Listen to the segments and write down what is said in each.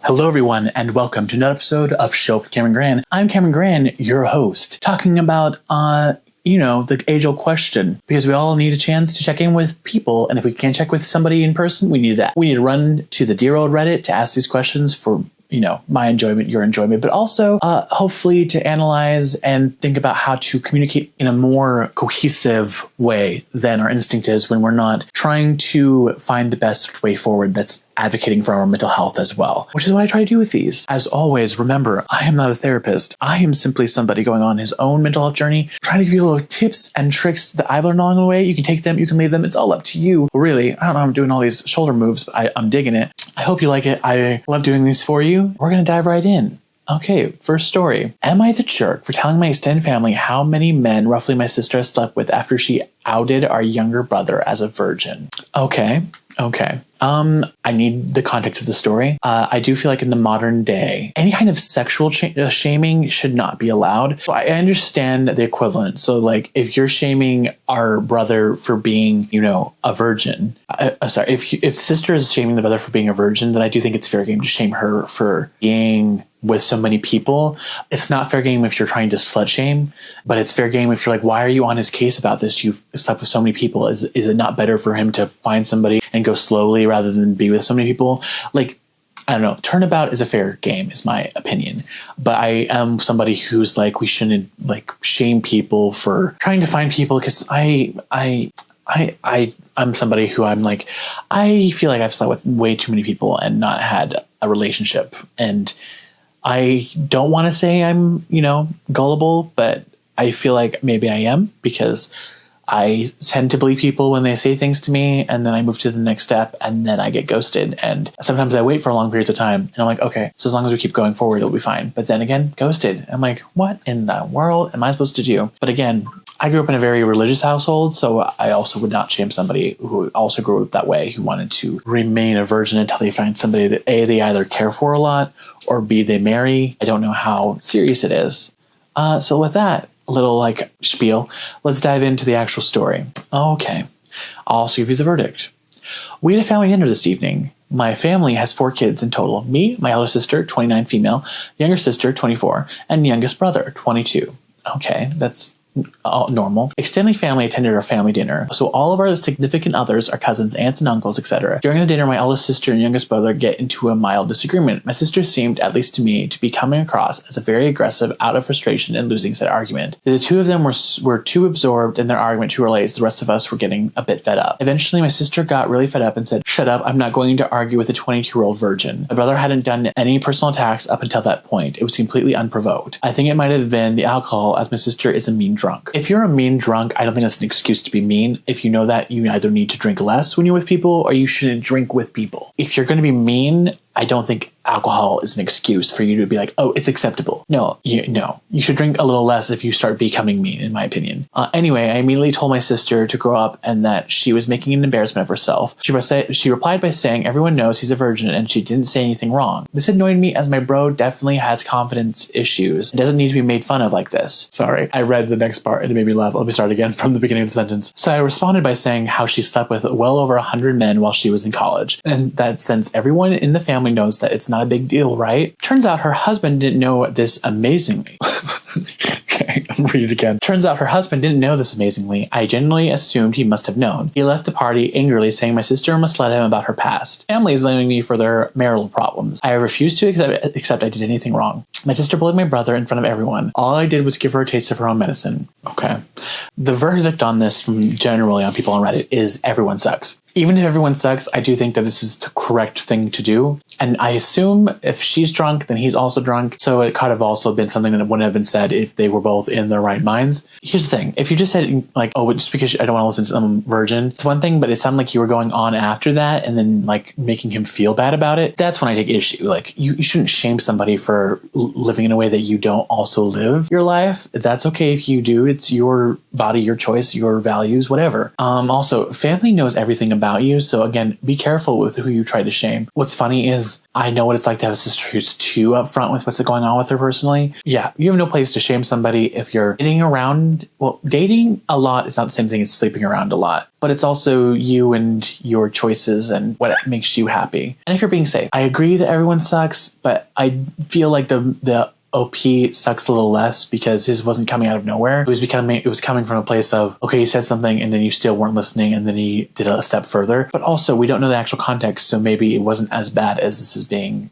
Hello, everyone, and welcome to another episode of Show Up with Camron Gran. I'm Camron Gran, your host, talking about, the age-old question, because we all need a chance to check in with people, and if we can't check with somebody in person, we need to run to the dear old Reddit to ask these questions for my enjoyment, your enjoyment, but also hopefully to analyze and think about how to communicate in a more cohesive way than our instinct is when we're not trying to find the best way forward that's advocating for our mental health as well, which is what I try to do with these. As always, remember, I am not a therapist. I am simply somebody going on his own mental health journey, trying to give you little tips and tricks that I've learned along the way. You can take them, you can leave them. It's all up to you. Really, I don't know, I'm doing all these shoulder moves, but I'm digging it. I hope you like it. I love doing these for you. We're going to dive right in. Okay, first story. Am I the jerk for telling my extended family how many men roughly my sister has slept with after she outed our younger brother as a virgin? Okay. I need the context of the story. I do feel like in the modern day, any kind of sexual shaming should not be allowed. So I understand the equivalent. So like if you're shaming our brother for being, a virgin, if the sister is shaming the brother for being a virgin, then I do think it's fair game to shame her for being with so many people. It's not fair game if you're trying to slut shame, but it's fair game if you're like, why are you on his case about this? You've slept with so many people. Is it not better for him to find somebody and go slowly rather than be with so many people? Like, I don't know. Turnabout is a fair game, is my opinion. But I am somebody who's like, we shouldn't like shame people for trying to find people, because I'm somebody who I'm like, I feel like I've slept with way too many people and not had a relationship. And I don't want to say I'm, gullible, but I feel like maybe I am, because I tend to believe people when they say things to me, and then I move to the next step, and then I get ghosted. And sometimes I wait for long periods of time, and I'm like, okay, so as long as we keep going forward, it'll be fine. But then again, ghosted. I'm like, what in the world am I supposed to do? But again, I grew up in a very religious household, so I also would not shame somebody who also grew up that way, who wanted to remain a virgin until they find somebody that A, they either care for a lot, or B, they marry. I don't know how serious it is. So with that little spiel, let's dive into the actual story. Okay, I'll also give you the verdict. We had a family dinner this evening. My family has 4 kids in total. Me, my elder sister, 29 female, younger sister, 24, and youngest brother, 22. Okay, that's normal. Extended family attended our family dinner, so all of our significant others, our cousins, aunts, and uncles, etc. During the dinner, my eldest sister and youngest brother get into a mild disagreement. My sister seemed, at least to me, to be coming across as a very aggressive, out of frustration and losing said argument. The two of them were too absorbed in their argument to relate. The rest of us were getting a bit fed up. Eventually, my sister got really fed up and said, "Shut up, I'm not going to argue with a 22-year-old virgin." My brother hadn't done any personal attacks up until that point. It was completely unprovoked. I think it might have been the alcohol, as my sister is a mean drunk. If you're a mean drunk, I don't think that's an excuse to be mean. If you know that, you either need to drink less when you're with people, or you shouldn't drink with people. If you're going to be mean, I don't think alcohol is an excuse for you to be like, oh, it's acceptable. No, you should drink a little less if you start becoming mean, in my opinion. Anyway, I immediately told my sister to grow up and that she was making an embarrassment of herself. She replied by saying everyone knows he's a virgin and she didn't say anything wrong. This annoyed me, as my bro definitely has confidence issues and doesn't need to be made fun of like this. Sorry, I read the next part and it made me laugh. Let me start again from the beginning of the sentence. So I responded by saying how she slept with well over 100 men while she was in college, and that since everyone in the family knows that it's not a big deal, right? Turns out her husband didn't know this amazingly. Okay, I'm reading it again. Turns out her husband didn't know this amazingly. I genuinely assumed he must have known. He left the party angrily, saying my sister must let him about her past. Family is blaming me for their marital problems. I refused to accept I did anything wrong. My sister bullied my brother in front of everyone. All I did was give her a taste of her own medicine. Okay. The verdict on this from generally on people on Reddit is everyone sucks. Even if everyone sucks, I do think that this is the correct thing to do. And I assume if she's drunk, then he's also drunk. So it could have also been something that wouldn't have been said if they were both in their right minds. Here's the thing. If you just said like, oh, just because I don't want to listen to some virgin, it's one thing, but it sounded like you were going on after that and then like making him feel bad about it. That's when I take issue. Like you shouldn't shame somebody for living in a way that you don't also live your life. That's okay if you do. It's your your body, your choice, your values, whatever. Also, family knows everything about you. So again, be careful with who you try to shame. What's funny is I know what it's like to have a sister who's too upfront with what's going on with her personally. Yeah, you have no place to shame somebody if you're dating around. Well, dating a lot is not the same thing as sleeping around a lot, but it's also you and your choices and what makes you happy. And if you're being safe, I agree that everyone sucks, but I feel like the OP sucks a little less because his wasn't coming out of nowhere. It was coming from a place of, okay, he said something and then you still weren't listening and then he did a step further. But also we don't know the actual context, so maybe it wasn't as bad as this is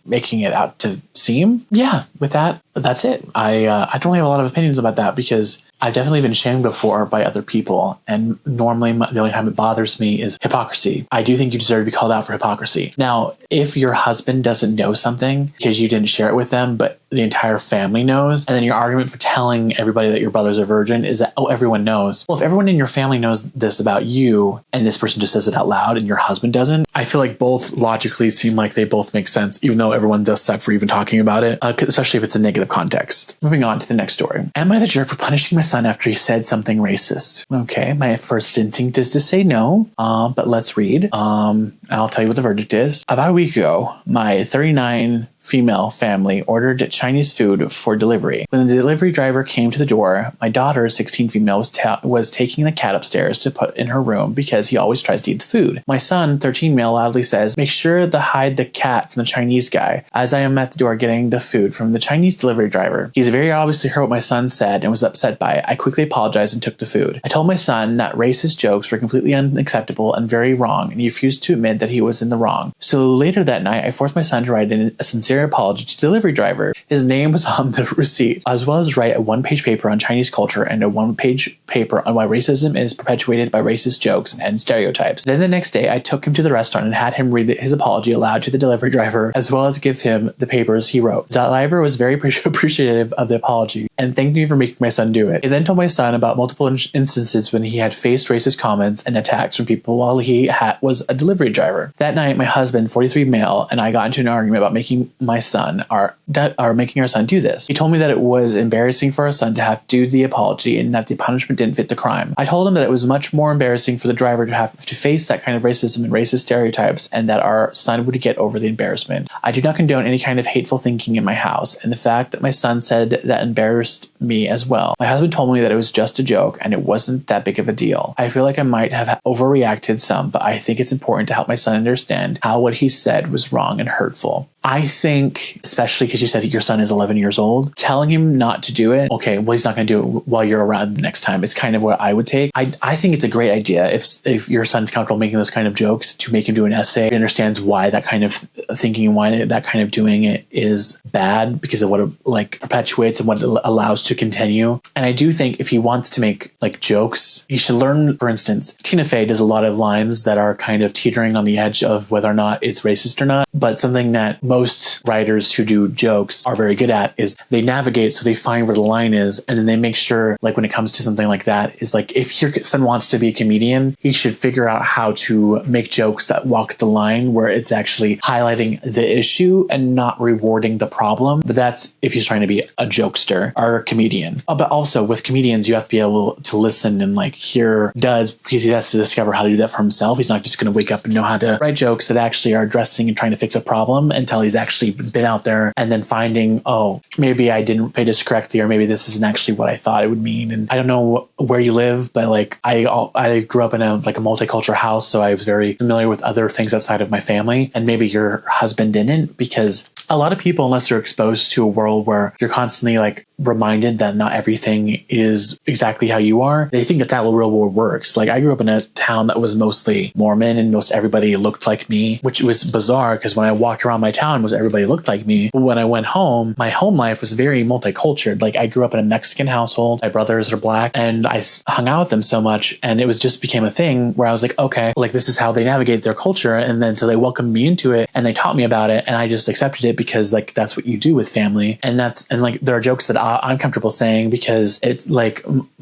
making it out to seem. Yeah, with that, that's it. I don't really have a lot of opinions about that because I've definitely been shamed before by other people, and normally the only time it bothers me is hypocrisy. I do think you deserve to be called out for hypocrisy. Now, if your husband doesn't know something because you didn't share it with them, but the entire family knows, and then your argument for telling everybody that your brother's a virgin is that, oh, everyone knows. Well, if everyone in your family knows this about you, and this person just says it out loud and your husband doesn't, I feel like both logically seem like they both make sense, even though everyone does suck for even talking about it, especially if it's a negative context. Moving on to the next story. Am I the jerk for punishing my son after he said something racist? Okay, my first instinct is to say no, but let's read. I'll tell you what the verdict is. About a week ago, my 39 female family ordered Chinese food for delivery. When the delivery driver came to the door, my daughter, 16 female, was taking the cat upstairs to put in her room because he always tries to eat the food. My son, 13 male, loudly says, "Make sure to hide the cat from the Chinese guy," as I am at the door getting the food from the Chinese delivery driver. He's very obviously heard what my son said and was upset by it. I quickly apologized and took the food. I told my son that racist jokes were completely unacceptable and very wrong, and he refused to admit that he was in the wrong. So later that night, I forced my son to write in a sincere apology to the delivery driver. His name was on the receipt, as well as write a one-page paper on Chinese culture and a one-page paper on why racism is perpetuated by racist jokes and stereotypes. Then the next day, I took him to the restaurant and had him read his apology aloud to the delivery driver, as well as give him the papers he wrote. The driver was very appreciative of the apology and thanked me for making my son do it. He then told my son about multiple instances when he had faced racist comments and attacks from people while he was a delivery driver. That night, my husband, 43 male, and I got into an argument about making our son do this. He told me that it was embarrassing for our son to have to do the apology and that the punishment didn't fit the crime. I told him that it was much more embarrassing for the driver to have to face that kind of racism and racist stereotypes, and that our son would get over the embarrassment. I do not condone any kind of hateful thinking in my house, and the fact that my son said that embarrassed me as well. My husband told me that it was just a joke and it wasn't that big of a deal. I feel like I might have overreacted some, but I think it's important to help my son understand how what he said was wrong and hurtful. I think, especially because you said your son is 11 years old, telling him not to do it, okay, well, he's not going to do it while you're around the next time, is kind of what I would take. I think it's a great idea if your son's comfortable making those kind of jokes, to make him do an essay. He understands why that kind of thinking and why that kind of doing it is bad, because of what it perpetuates and what it allows to continue. And I do think if he wants to make jokes, he should learn. For instance, Tina Fey does a lot of lines that are kind of teetering on the edge of whether or not it's racist or not, but something that most writers who do jokes are very good at is they navigate, so they find where the line is, and then they make sure, when it comes to something like that, is if your son wants to be a comedian, he should figure out how to make jokes that walk the line where it's actually highlighting the issue and not rewarding the problem. But that's if he's trying to be a jokester or a comedian. But also with comedians, you have to be able to listen and hear duds, because he has to discover how to do that for himself. He's not just going to wake up and know how to write jokes that actually are addressing and trying to fix a problem until he's actually been out there and then finding, oh, maybe I didn't phrase this correctly, or maybe this isn't actually what I thought it would mean. And I don't know where you live, but I grew up in a multicultural house, so I was very familiar with other things outside of my family, and maybe your husband didn't, because a lot of people, unless they're exposed to a world where you're constantly reminded that not everything is exactly how you are, they think that real world works. I grew up in a town that was mostly Mormon, and most everybody looked like me, which was bizarre because when I walked around my town, most everybody looked like me. But when I went home, my home life was very multicultural. I grew up in a Mexican household. My brothers are black, and I hung out with them so much, and it just became a thing where I was okay, this is how they navigate their culture. And then so they welcomed me into it and they taught me about it, and I just accepted it because that's what you do with family. And there are jokes that I'm comfortable saying because it's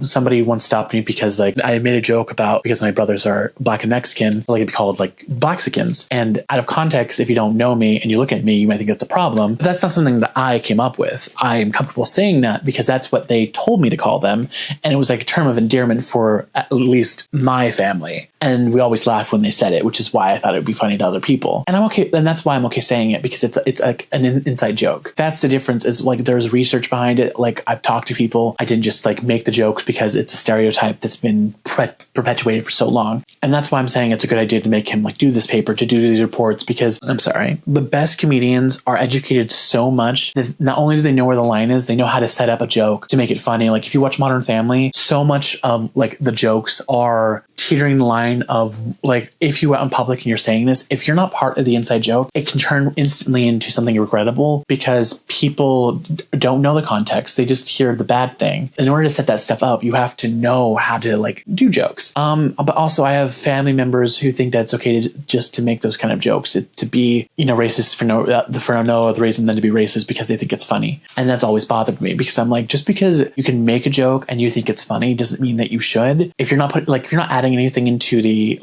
somebody once stopped me because I made a joke about, because my brothers are black and Mexican, it'd be called Blaxicans. And out of context, if you don't know me and you look at like me, you might think that's a problem, but that's not something that I came up with. I am comfortable saying that because that's what they told me to call them. And it was like a term of endearment for at least my family. And we always laughed when they said it, which is why I thought it would be funny to other people. And I'm okay. And that's why I'm okay saying it, because it's like an inside joke. That's the difference, is like there's research behind it. Like I've talked to people. I didn't just like make the jokes because it's a stereotype that's been perpetuated for so long. And that's why I'm saying it's a good idea to make him like do this paper, to do these reports, because I'm sorry, the best comedians are educated so much that not only do they know where the line is, they know how to set up a joke to make it funny. Like if you watch Modern Family, so much of like the jokes are teetering the line of like, if you out in public and you're saying this, if you're not part of the inside joke, it can turn instantly into something regrettable because people don't know the context. They just hear the bad thing. In order to set that stuff up, you have to know how to like do jokes. But also I have family members who think that it's okay to make those kind of jokes, to be, racist for no other reason than to be racist because they think it's funny. And that's always bothered me, because I'm like, just because you can make a joke and you think it's funny doesn't mean that you should. If you're not if you're not adding anything into the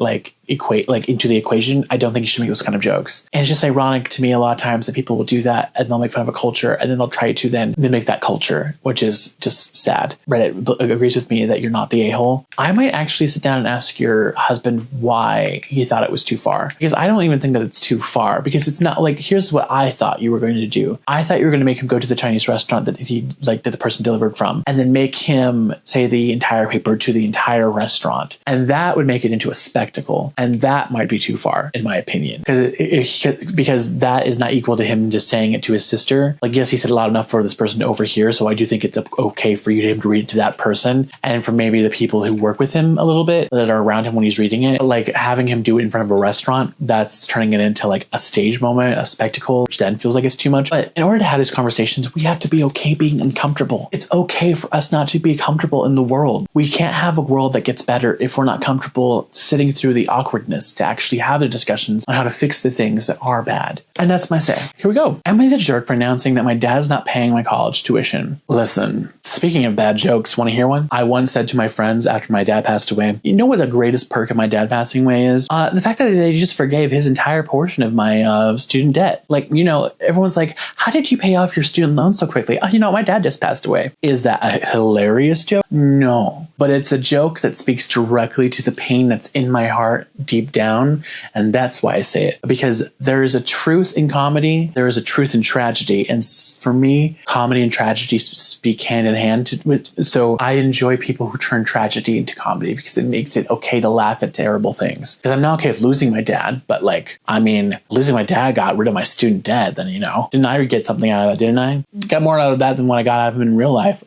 into the equation, I don't think you should make those kind of jokes. And it's just ironic to me a lot of times that people will do that and they'll make fun of a culture and then they'll try to then mimic that culture, which is just sad. Reddit agrees with me that you're not the a-hole. I might actually sit down and ask your husband why he thought it was too far, because I don't even think that it's too far, because it's not like, here's what I thought you were going to do. I thought you were going to make him go to the Chinese restaurant that that the person delivered from, and then make him say the entire paper to the entire restaurant. And that would make it into a spectacle. And that might be too far, in my opinion, because that is not equal to him just saying it to his sister. Like, yes, he said loud enough for this person to overhear. So I do think it's okay for him to read it to that person, and for maybe the people who work with him a little bit that are around him when he's reading it. But like having him do it in front of a restaurant, that's turning it into like a stage moment, a spectacle, which then feels like it's too much. But in order to have these conversations, we have to be okay being uncomfortable. It's okay for us not to be comfortable in the world. We can't have a world that gets better if we're not comfortable sitting through the awkwardness to actually have the discussions on how to fix the things that are bad. And that's my say. Here we go. Am I the jerk for announcing that my dad's not paying my college tuition? Listen, speaking of bad jokes, want to hear one? I once said to my friends after my dad passed away, you know what the greatest perk of my dad passing away is? The fact that they just forgave his entire portion of my student debt. Like, everyone's like, how did you pay off your student loan so quickly? My dad just passed away. Is that a hilarious joke? No, but it's a joke that speaks directly to the pain that's in my heart deep down. And that's why I say it, because there is a truth in comedy. There is a truth in tragedy. And for me, comedy and tragedy speak hand in hand. So I enjoy people who turn tragedy into comedy, because it makes it okay to laugh at terrible things. Because I'm not okay with losing my dad, but losing my dad got rid of my student debt. Then, didn't I get something out of that? Didn't I? Got more out of that than what I got out of him in real life.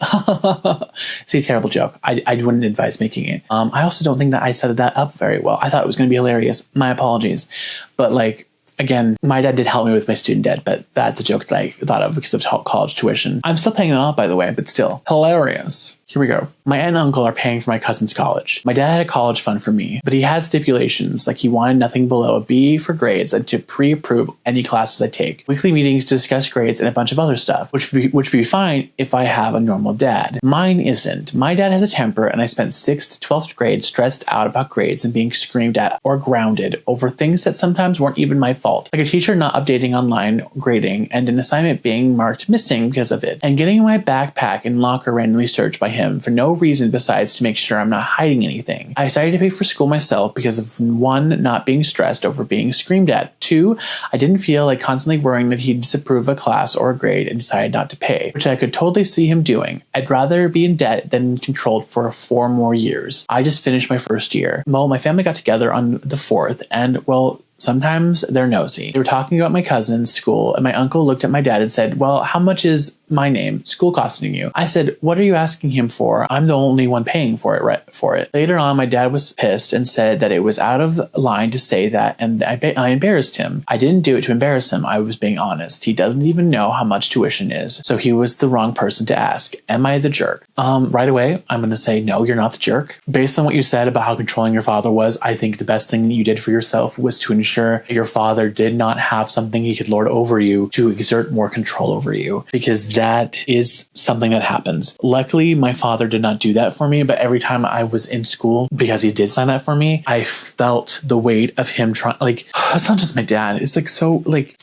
See, terrible joke. I wouldn't advise making it. I also don't think that I set that up very well. I thought it was going to be hilarious. My apologies. But again, my dad did help me with my student debt, but that's a joke that I thought of because of college tuition. I'm still paying it off, by the way, but still hilarious. Here we go. My aunt and uncle are paying for my cousin's college. My dad had a college fund for me, but he had stipulations, like he wanted nothing below a B for grades and to pre-approve any classes I take. Weekly meetings to discuss grades and a bunch of other stuff, which would be fine if I have a normal dad. Mine isn't. My dad has a temper, and I spent 6th to 12th grade stressed out about grades and being screamed at or grounded over things that sometimes weren't even my fault, like a teacher not updating online grading and an assignment being marked missing because of it, and getting my backpack and locker randomly searched by him for no reason besides to make sure I'm not hiding anything. I decided to pay for school myself because of 1, not being stressed over being screamed at. 2, I didn't feel like constantly worrying that he'd disapprove a class or a grade and decided not to pay, which I could totally see him doing. I'd rather be in debt than controlled for 4 more years. I just finished my first year. Well, my family got together on the 4th, and sometimes they're nosy. They were talking about my cousin's school, and my uncle looked at my dad and said, well, how much is my name school costing you? I said, what are you asking him for? I'm the only one paying for it. Later on, my dad was pissed and said that it was out of line to say that, and I embarrassed him. I didn't do it to embarrass him. I was being honest. He doesn't even know how much tuition is, so he was the wrong person to ask. Am I the jerk? Right away, I'm going to say, no, you're not the jerk. Based on what you said about how controlling your father was, I think the best thing you did for yourself was to ensure your father did not have something he could lord over you to exert more control over you, because that is something that happens. Luckily, my father did not do that for me, but every time I was in school, because he did sign that for me, I felt the weight of him trying, it's not just my dad. It's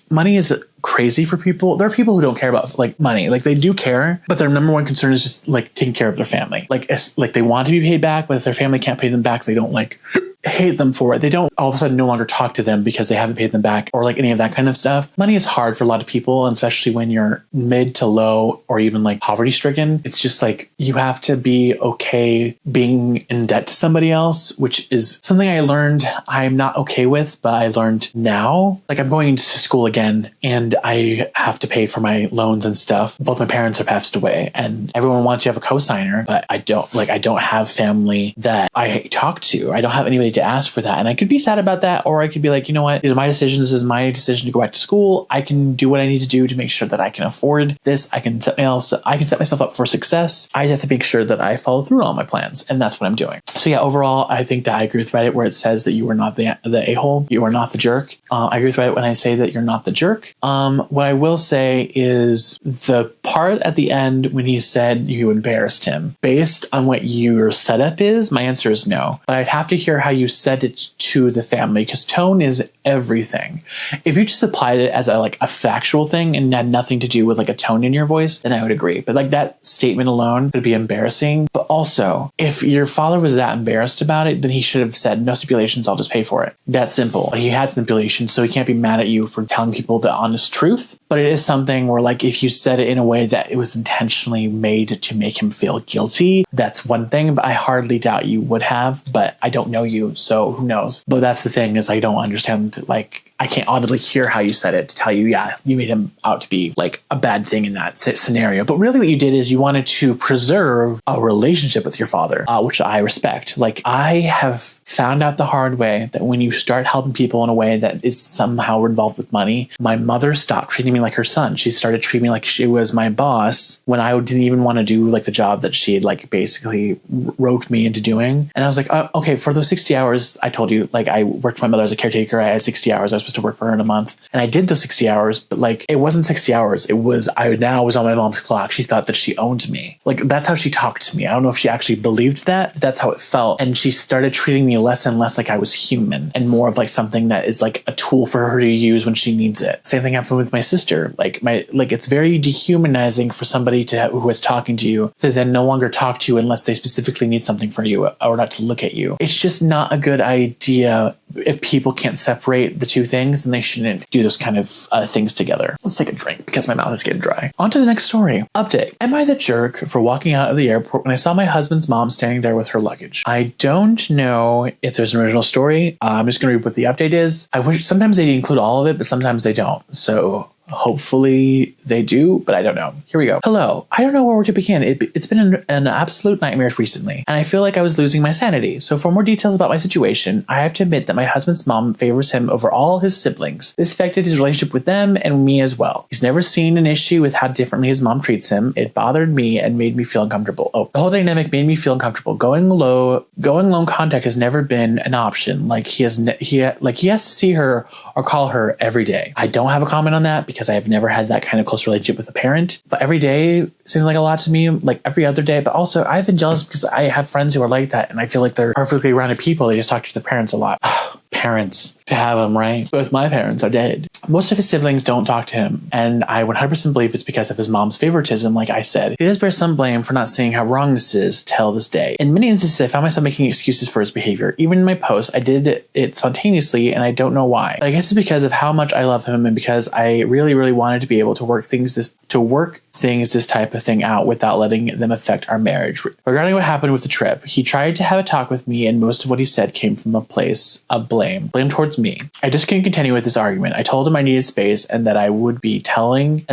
money is crazy for people. There are people who don't care about like money. Like they do care, but their number one concern is just like taking care of their family. Like they want to be paid back, but if their family can't pay them back, they don't like hate them for it. They don't all of a sudden no longer talk to them because they haven't paid them back or like any of that kind of stuff. Money is hard for a lot of people, and especially when you're mid to low or even like poverty stricken. It's just like you have to be okay being in debt to somebody else, which is something I learned I'm not okay with, but I learned now. Like I'm going to school again and I have to pay for my loans and stuff. Both my parents have passed away and everyone wants you to have a cosigner, but I don't have family that I talk to. I don't have anybody to ask for that. And I could be sad about that, or I could be like, you know what? These are my decisions. This is my decision to go back to school. I can do what I need to do to make sure that I can afford this. I can set myself up for success. I just have to make sure that I follow through on all my plans. And that's what I'm doing. So yeah, overall, I think that I agree with Reddit where it says that you are not the a-hole. You are not the jerk. I agree with Reddit when I say that you're not the jerk. What I will say is the part at the end when he said you embarrassed him, based on what your setup is, my answer is no. But I'd have to hear how you said it to the family, because tone is everything. If you just applied it as a factual thing and had nothing to do with like a tone in your voice, then I would agree. But like that statement alone could be embarrassing. But also, if your father was that embarrassed about it, then he should have said, no stipulations, I'll just pay for it. That's simple. He had stipulations, so he can't be mad at you for telling people the honest truth. But it is something where like if you said it in a way that it was intentionally made to make him feel guilty, that's one thing. But I hardly doubt you would have, but I don't know you, so who knows? But that's the thing, is I don't understand, like I can't audibly hear how you said it to tell you, yeah, you made him out to be like a bad thing in that scenario. But really what you did is you wanted to preserve a relationship with your father, which I respect. Like I have found out the hard way that when you start helping people in a way that is somehow involved with money, my mother stopped treating me like her son. She started treating me like she was my boss when I didn't even want to do like the job that she had like basically roped me into doing. And I was like, okay, for those 60 hours, I told you, like I worked for my mother as a caretaker. I had 60 hours. I was supposed to work for her in a month. And I did those 60 hours, but like it wasn't 60 hours. It was, I now was on my mom's clock. She thought that she owned me. Like that's how she talked to me. I don't know if she actually believed that, but that's how it felt. And she started treating me less and less like I was human and more of like something that is like a tool for her to use when she needs it. Same thing happened with my sister. Like it's very dehumanizing for somebody who is talking to you to then no longer talk to you unless they specifically need something from you or not to look at you. It's just not a good idea. If people can't separate the two things, then they shouldn't do those kind of things together. Let's take a drink because my mouth is getting dry. On to the next story. Update. Am I the jerk for walking out of the airport when I saw my husband's mom standing there with her luggage? I don't know if there's an original story. I'm just going to read what the update is. I wish sometimes they include all of it, but sometimes they don't. So hopefully they do, but I don't know. Here we go. Hello. I don't know where to begin. It's been an absolute nightmare recently, and I feel like I was losing my sanity. So for more details about my situation, I have to admit that my husband's mom favors him over all his siblings. This affected his relationship with them and me as well. He's never seen an issue with how differently his mom treats him. It bothered me and made me feel uncomfortable. The whole dynamic made me feel uncomfortable. Going low contact has never been an option. Like he has to see her or call her every day. I don't have a comment on that because I have never had that kind of close relationship with a parent. But every day seems like a lot to me, like every other day. But also I've been jealous because I have friends who are like that, and I feel like they're perfectly rounded people. They just talk to their parents a lot. Parents, to have them, right? Both my parents are dead. Most of his siblings don't talk to him, and I 100% believe it's because of his mom's favoritism, like I said. He does bear some blame for not seeing how wrong this is till this day. In many instances, I found myself making excuses for his behavior. Even in my posts, I did it spontaneously, and I don't know why. But I guess it's because of how much I love him and because I really, really wanted to be able to work this type of thing out without letting them affect our marriage. Regarding what happened with the trip, he tried to have a talk with me, and most of what he said came from a place of blame towards me. I just couldn't continue with this argument. I told him I needed space and that I would be going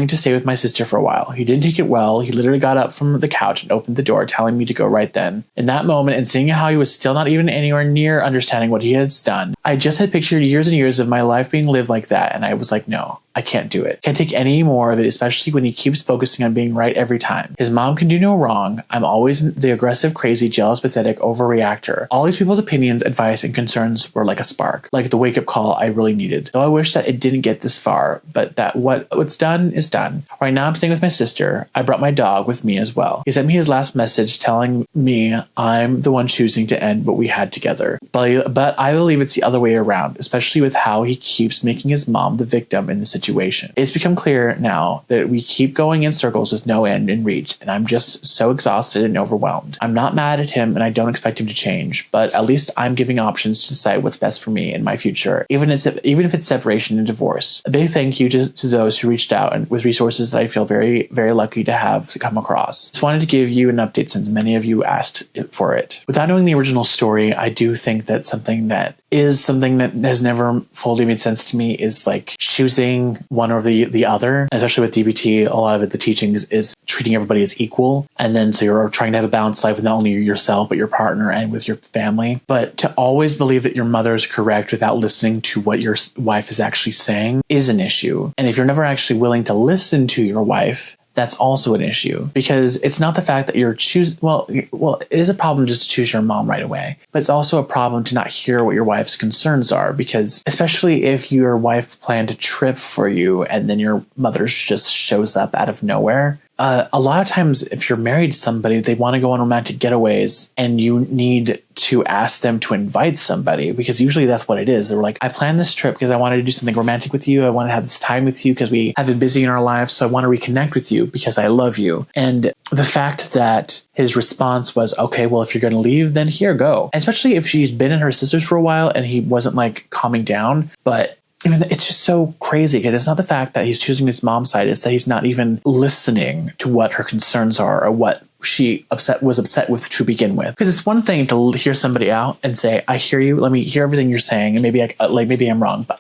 to stay with my sister for a while. He didn't take it well. He literally got up from the couch and opened the door, telling me to go right then. In that moment, and seeing how he was still not even anywhere near understanding what he had done, I just had pictured years and years of my life being lived like that, and I was like, no, I can't do it. Can't take any more of it, especially when he keeps focusing on being right every time. His mom can do no wrong. I'm always the aggressive, crazy, jealous, pathetic overreactor. All these people's opinions, advice, and concerns were like a spark, like the wake-up call I really needed. So I wish that it didn't get this far, but that what's done is done. Right now I'm staying with my sister. I brought my dog with me as well. He sent me his last message telling me I'm the one choosing to end what we had together. But I believe it's the other way around, especially with how he keeps making his mom the victim in this situation. It's become clear now that we keep going in circles with no end in reach, and I'm just so exhausted and overwhelmed. I'm not mad at him, and I don't expect him to change, but at least I'm giving options to decide what's best for me in my future, even if it's separation and divorce. A big thank you to those who reached out and with resources that I feel very, very lucky to have come across. Just wanted to give you an update since many of you asked for it. Without knowing the original story, I do think that something that has never fully made sense to me is like choosing one or the other, especially with DBT. A lot of it, the teachings is treating everybody as equal. And then so you're trying to have a balanced life with not only yourself, but your partner and with your family. But to always believe that your mother is correct without listening to what your wife is actually saying is an issue. And if you're never actually willing to listen to your wife, that's also an issue, because it's not the fact that you're well, it is a problem just to choose your mom right away, but it's also a problem to not hear what your wife's concerns are, because especially if your wife planned a trip for you and then your mother just shows up out of nowhere. A lot of times if you're married to somebody, they want to go on romantic getaways and you need to ask them to invite somebody, because usually that's what it is. They're like, I planned this trip because I wanted to do something romantic with you. I want to have this time with you because we have been busy in our lives. So I want to reconnect with you because I love you. And the fact that his response was, okay, well, if you're going to leave, then here, go. And especially if she's been in her sisters for a while and he wasn't like calming down, but even it's just so crazy because it's not the fact that he's choosing his mom's side, it's that he's not even listening to what her concerns are or what she was upset with to begin with. Because it's one thing to hear somebody out and say, I hear you, let me hear everything you're saying, and maybe maybe I'm wrong, but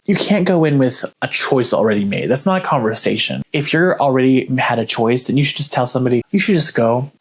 you can't go in with a choice already made. That's not a conversation. If you're already had a choice, then you should just tell somebody, you should just go.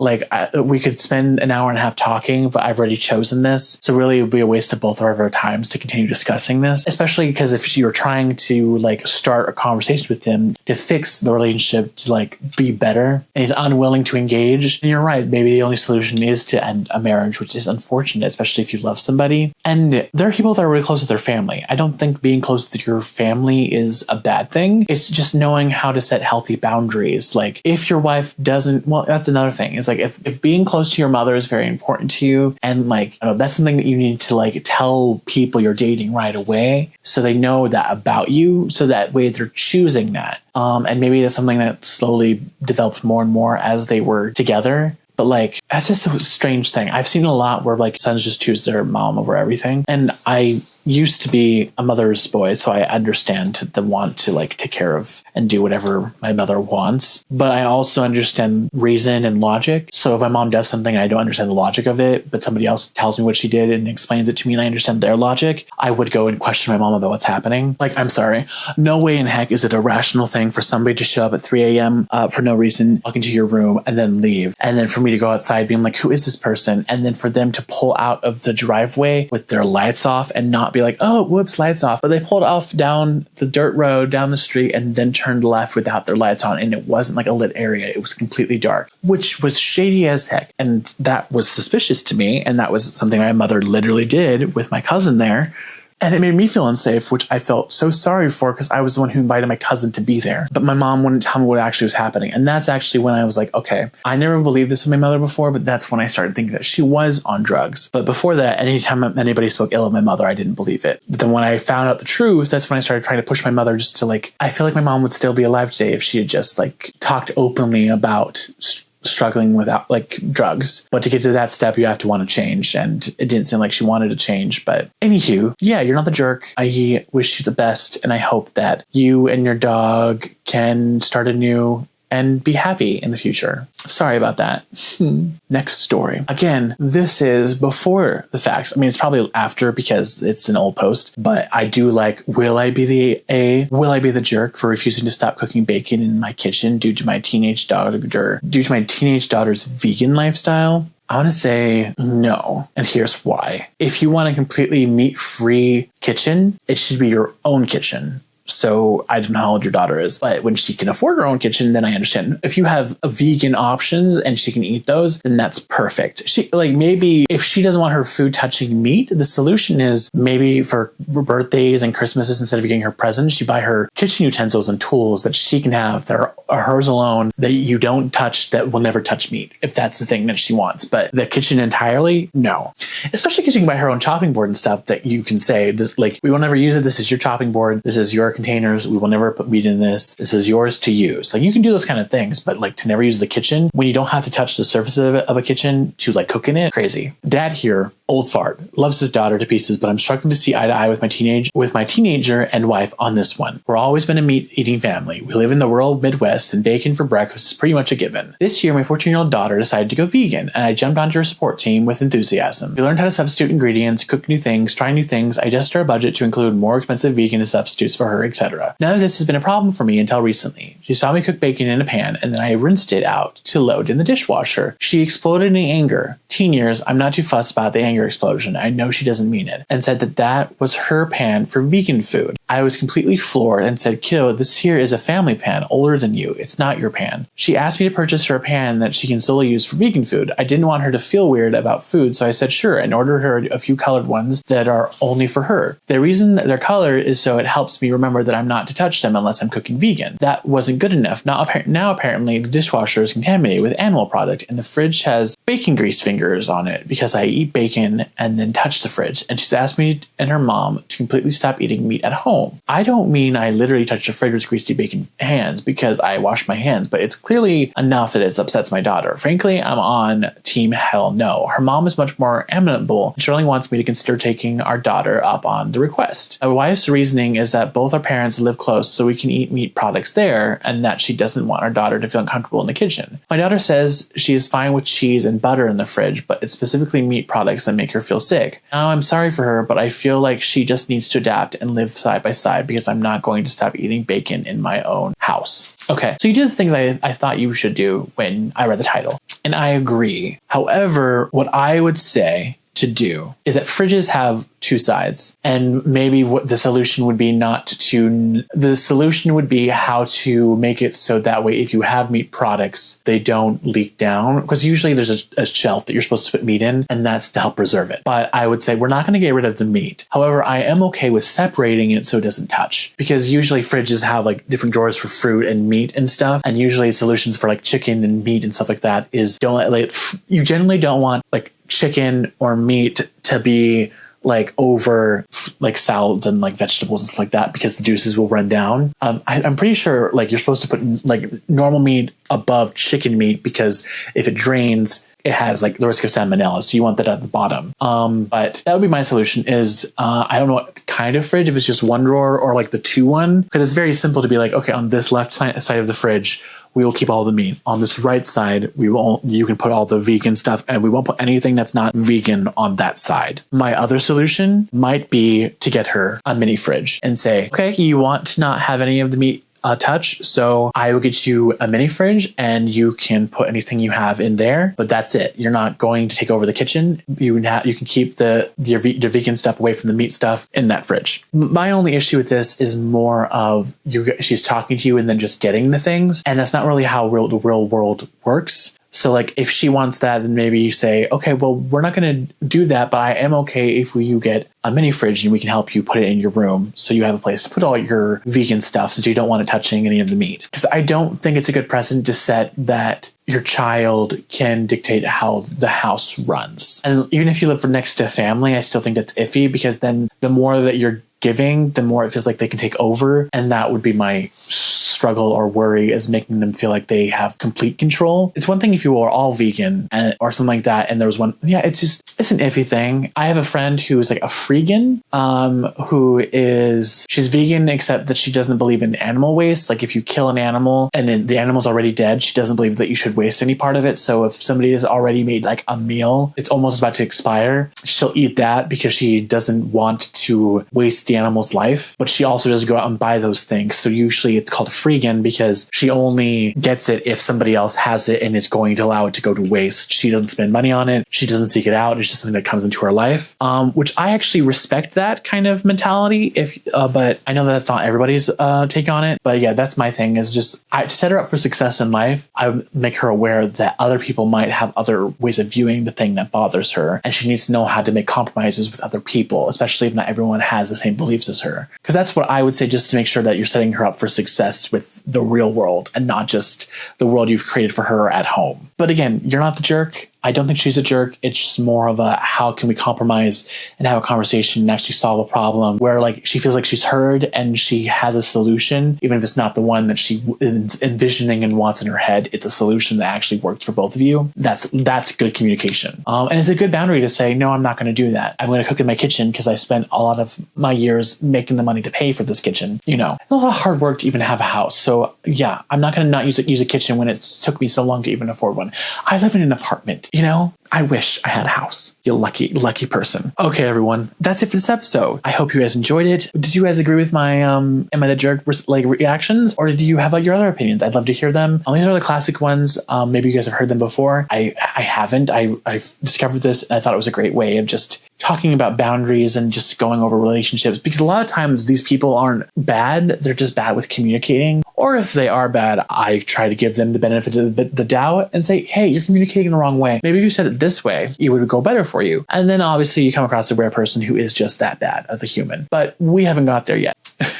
We could spend an hour and a half talking, but I've already chosen this. So really it would be a waste of both of our times to continue discussing this, especially because if you're trying to start a conversation with him to fix the relationship to be better and he's unwilling to engage, and you're right, maybe the only solution is to end a marriage, which is unfortunate, especially if you love somebody. And there are people that are really close with their family. I don't think being close with your family is a bad thing. It's just knowing how to set healthy boundaries. If your wife doesn't, well, that's another thing. It's if being close to your mother is very important to you, and that's something that you need to tell people you're dating right away so they know that about you, so that way they're choosing that. And maybe that's something that slowly develops more and more as they were together. But that's just a strange thing. I've seen a lot where sons just choose their mom over everything. And I used to be a mother's boy, so I understand the want to take care of and do whatever my mother wants. But I also understand reason and logic. So if my mom does something and I don't understand the logic of it, but somebody else tells me what she did and explains it to me and I understand their logic, I would go and question my mom about what's happening. I'm sorry, no way in heck is it a rational thing for somebody to show up at 3 a.m. For no reason, walk into your room and then leave. And then for me to go outside being who is this person? And then for them to pull out of the driveway with their lights off and not be oh, whoops, lights off. But they pulled off down the dirt road, down the street, and then turned left without their lights on. And it wasn't a lit area. It was completely dark, which was shady as heck. And that was suspicious to me. And that was something my mother literally did with my cousin there. And it made me feel unsafe, which I felt so sorry for because I was the one who invited my cousin to be there. But my mom wouldn't tell me what actually was happening. And that's actually when I was okay, I never believed this of my mother before, but that's when I started thinking that she was on drugs. But before that, anytime anybody spoke ill of my mother, I didn't believe it. But then when I found out the truth, that's when I started trying to push my mother just to I feel like my mom would still be alive today if she had just talked openly about struggling without drugs. But to get to that step, you have to want to change. And it didn't seem like she wanted to change. But anywho, yeah, you're not the jerk. I wish you the best. And I hope that you and your dog can start anew and be happy in the future. Sorry about that. Next story. Again, this is before the facts. I mean, it's probably after because it's an old post, but I do will I be the jerk for refusing to stop cooking bacon in my kitchen due to my teenage daughter's vegan lifestyle? I want to say no, and here's why. If you want a completely meat-free kitchen, it should be your own kitchen. So I don't know how old your daughter is, but when she can afford her own kitchen, then I understand. If you have vegan options and she can eat those, then that's perfect. She maybe if she doesn't want her food touching meat, the solution is maybe for birthdays and Christmases, instead of getting her presents, you buy her kitchen utensils and tools that she can have that are hers alone that you don't touch, that will never touch meat, if that's the thing that she wants. But the kitchen entirely, no. Especially because you can buy her own chopping board and stuff that you can say, this, like, we will never use it. This is your chopping board. This is your containers. We will never put meat in this. This is yours to use. Like, you can do those kind of things, but like to never use the kitchen when you don't have to touch the surface of a kitchen to like cook in it, crazy. Dad here, old fart, loves his daughter to pieces, but I'm struggling to see eye to eye with my teenager and wife on this one. We're always been a meat-eating family. We live in the rural Midwest, and bacon for breakfast is pretty much a given. This year, my 14-year-old daughter decided to go vegan, and I jumped onto her support team with enthusiasm. We learned how to substitute ingredients, cook new things, try new things, adjust our budget to include more expensive vegan substitutes for her, etc. None of this has been a problem for me until recently. She saw me cook bacon in a pan, and then I rinsed it out to load in the dishwasher. She exploded in anger. Teen years, I'm not too fussed about the anger explosion. I know she doesn't mean it, and said that was her pan for vegan food. I was completely floored and said, kiddo, this here is a family pan, older than you. It's not your pan. She asked me to purchase her a pan that she can solely use for vegan food. I didn't want her to feel weird about food, so I said sure and ordered her a few colored ones that are only for her. The reason that they're colored is so it helps me remember that I'm not to touch them unless I'm cooking vegan. That wasn't good enough. Now apparently the dishwasher is contaminated with animal product and the fridge has bacon grease fingers on it because I eat bacon and then touch the fridge. And she's asked me and her mom to completely stop eating meat at home. I don't mean I literally touch the fridge with greasy bacon hands because I wash my hands, but it's clearly enough that it upsets my daughter. Frankly, I'm on team hell no. Her mom is much more amenable and surely wants me to consider taking our daughter up on the request. My wife's reasoning is that both our parents live close so we can eat meat products there and that she doesn't want our daughter to feel uncomfortable in the kitchen. My daughter says she is fine with cheese and butter in the fridge, but it's specifically meat products that make her feel sick. Now I'm sorry for her, but I feel like she just needs to adapt and live side by side because I'm not going to stop eating bacon in my own house. Okay, so you did the things I thought you should do when I read the title, and I agree. However, what I would say to do is that fridges have two sides, and maybe what the solution would be how to make it so that way if you have meat products they don't leak down, because usually there's a shelf that you're supposed to put meat in and that's to help preserve it. But I would say we're not going to get rid of the meat. However, I am okay with separating it so it doesn't touch, because usually fridges have like different drawers for fruit and meat and stuff, and usually solutions for like chicken and meat and stuff like that is you generally don't want like chicken or meat to be like over like salads and like vegetables and stuff like that, because the juices will run down. I'm pretty sure like you're supposed to put like normal meat above chicken meat, because if it drains, it has like the risk of salmonella. So you want that at the bottom. But that would be my solution is, I don't know what kind of fridge, if it's just one drawer or like the 2-1, because it's very simple to be like, okay, on this left side of the fridge, we will keep all the meat. On this right side, you can put all the vegan stuff, and we won't put anything that's not vegan on that side. My other solution might be to get her a mini fridge and say, okay, you want to not have any of the meat touch, so I will get you a mini fridge and you can put anything you have in there, but that's it. You're not going to take over the kitchen. You can keep your vegan stuff away from the meat stuff in that fridge. My only issue with this is more of she's talking to you and then just getting the things, and that's not really how the real world works. So like if she wants that, then maybe you say, okay, well, we're not going to do that, but I am okay if you get a mini fridge and we can help you put it in your room so you have a place to put all your vegan stuff so you don't want it touching any of the meat. Because I don't think it's a good precedent to set that your child can dictate how the house runs. And even if you live next to family, I still think that's iffy, because then the more that you're giving, the more it feels like they can take over. And that would be my struggle or worry, is making them feel like they have complete control. It's one thing if you are all vegan or something like that, and there was one, it's an iffy thing. I have a friend who is like a freegan, she's vegan except that she doesn't believe in animal waste. Like if you kill an animal and the animal's already dead, she doesn't believe that you should waste any part of it. So if somebody has already made like a meal, it's almost about to expire, she'll eat that because she doesn't want to waste the animal's life, but she also doesn't go out and buy those things. So usually it's called a freegan because she only gets it if somebody else has it and is going to allow it to go to waste. She doesn't spend money on it. She doesn't seek it out. It's just something that comes into her life, which I actually respect that kind of mentality. But I know that's not everybody's take on it. But yeah, that's my thing, is just to set her up for success in life. I would make her aware that other people might have other ways of viewing the thing that bothers her, and she needs to know how to make compromises with other people, especially if not everyone has the same beliefs as her. Because that's what I would say, just to make sure that you're setting her up for success with the real world and not just the world you've created for her at home. But again, you're not the jerk. I don't think she's a jerk. It's just more of a, how can we compromise and have a conversation and actually solve a problem where like she feels like she's heard and she has a solution, even if it's not the one that she is envisioning and wants in her head. It's a solution that actually works for both of you. That's good communication. And it's a good boundary to say, no, I'm not going to do that. I'm going to cook in my kitchen because I spent a lot of my years making the money to pay for this kitchen. You know, a lot of hard work to even have a house. So yeah, I'm not going to not use a kitchen when it took me so long to even afford one. I live in an apartment. You know, I wish I had a house. You lucky person. Okay, everyone. That's it for this episode. I hope you guys enjoyed it. Did you guys agree with my am I the jerk reactions? Or do you have your other opinions? I'd love to hear them. These are the classic ones. Maybe you guys have heard them before. I haven't. I've discovered this and I thought it was a great way of just talking about boundaries and just going over relationships, because a lot of times these people aren't bad. They're just bad with communicating. Or if they are bad, I try to give them the benefit of the doubt and say, hey, you're communicating the wrong way. Maybe if you said it this way, it would go better for you. And then obviously you come across a rare person who is just that bad as a human. But we haven't got there yet.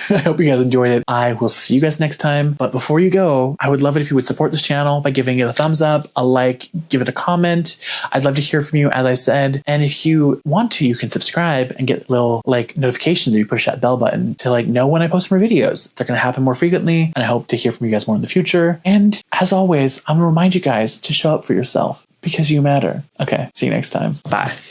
I hope you guys enjoyed it. I will see you guys next time. But before you go, I would love it if you would support this channel by giving it a thumbs up, a like, give it a comment. I'd love to hear from you, as I said. And if you want to, you can subscribe and get little like notifications if you push that bell button to like know when I post more videos. They're going to happen more frequently. And I hope to hear from you guys more in the future. And as always, I'm going to remind you guys to show up for yourself because you matter. Okay, see you next time. Bye.